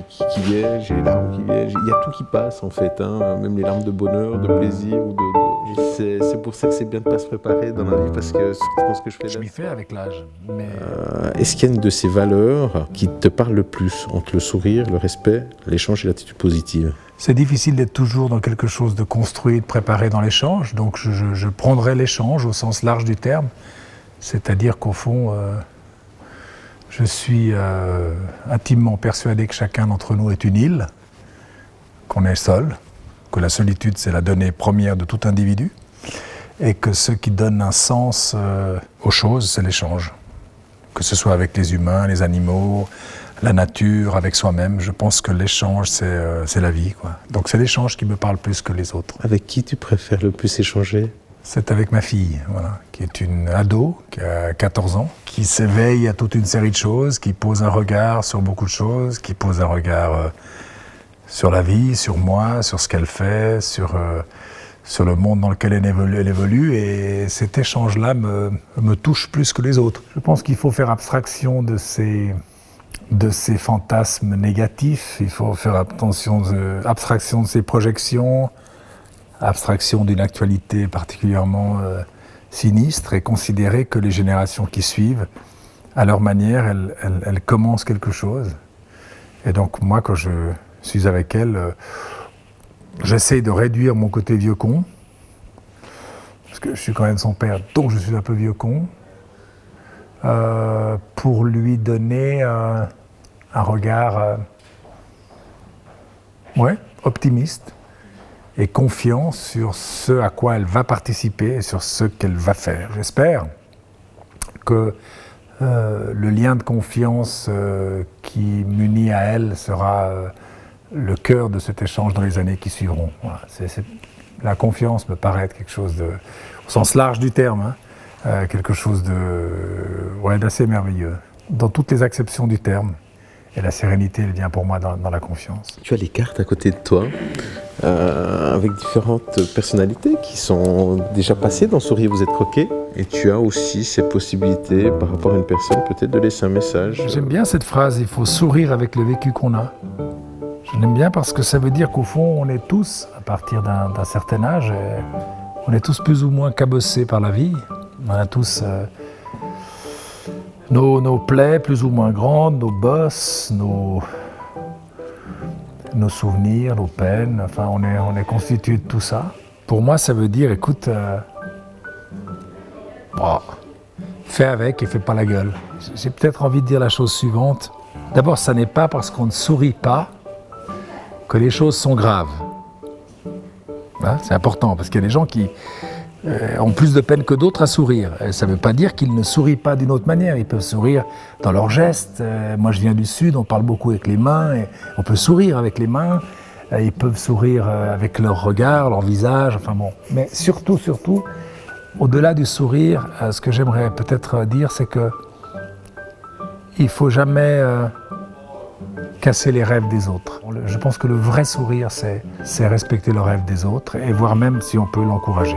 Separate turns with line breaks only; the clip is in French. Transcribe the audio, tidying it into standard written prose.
qui viennent, j'ai les larmes qui viennent, il y a tout qui passe en fait, hein, même les larmes de bonheur, de plaisir. C'est pour ça que c'est bien de ne pas se préparer dans la vie, parce que je pense que je fais
Je m'y fais avec l'âge. Mais...
Est-ce qu'il y a une de ces valeurs qui te parle le plus entre le sourire, le respect, l'échange et l'attitude positive?
C'est difficile d'être toujours dans quelque chose de construit, de préparé dans l'échange, donc je prendrai l'échange au sens large du terme, c'est-à-dire qu'au fond, je suis intimement persuadé que chacun d'entre nous est une île, qu'on est seul, que la solitude c'est la donnée première de tout individu, et que ce qui donne un sens aux choses, c'est l'échange. Que ce soit avec les humains, les animaux, la nature, avec soi-même, je pense que l'échange, c'est la vie, quoi. Donc c'est l'échange qui me parle plus que les autres.
Avec qui tu préfères le plus échanger?
C'est avec ma fille, voilà, qui est une ado, qui a 14 ans, qui s'éveille à toute une série de choses, qui pose un regard sur beaucoup de choses, qui pose un regard sur la vie, sur moi, sur ce qu'elle fait, sur le monde dans lequel elle évolue, et cet échange-là me touche plus que les autres. Je pense qu'il faut faire abstraction de ces fantasmes négatifs, il faut faire abstraction de ces projections, abstraction d'une actualité particulièrement sinistre, et considérer que les générations qui suivent, à leur manière, elles commencent quelque chose. Et donc moi, quand je suis avec elles, j'essaie de réduire mon côté vieux con, parce que je suis quand même son père, donc je suis un peu vieux con, pour lui donner un regard optimiste et confiant sur ce à quoi elle va participer et sur ce qu'elle va faire. J'espère que le lien de confiance qui m'unit à elle sera le cœur de cet échange dans les années qui suivront. Voilà. La confiance me paraît être quelque chose au sens large du terme, hein, quelque chose d'assez merveilleux, dans toutes les acceptions du terme. Et la sérénité, elle vient pour moi dans la confiance.
Tu as les cartes à côté de toi, avec différentes personnalités qui sont déjà passées dans Souriez, vous êtes croqués. Et tu as aussi cette possibilité, par rapport à une personne, peut-être de laisser un message.
J'aime bien cette phrase, il faut sourire avec le vécu qu'on a. Je l'aime bien parce que ça veut dire qu'au fond, on est tous, à partir d'un certain âge, on est tous plus ou moins cabossés par la vie. On a tous nos plaies plus ou moins grandes, nos bosses, nos souvenirs, nos peines. Enfin, on est constitué de tout ça. Pour moi, ça veut dire, écoute, fais avec et fais pas la gueule. J'ai peut-être envie de dire la chose suivante. D'abord, ça n'est pas parce qu'on ne sourit pas que les choses sont graves. Hein, c'est important, parce qu'il y a des gens qui ont plus de peine que d'autres à sourire. Ça ne veut pas dire qu'ils ne sourient pas d'une autre manière. Ils peuvent sourire dans leurs gestes. Moi, je viens du Sud, on parle beaucoup avec les mains. Et on peut sourire avec les mains. Ils peuvent sourire avec leur regard, leur visage. Enfin bon. Mais surtout, au-delà du sourire, ce que j'aimerais peut-être dire, c'est que il ne faut jamais casser les rêves des autres. Je pense que le vrai sourire, c'est respecter le rêve des autres, et voire même si on peut l'encourager.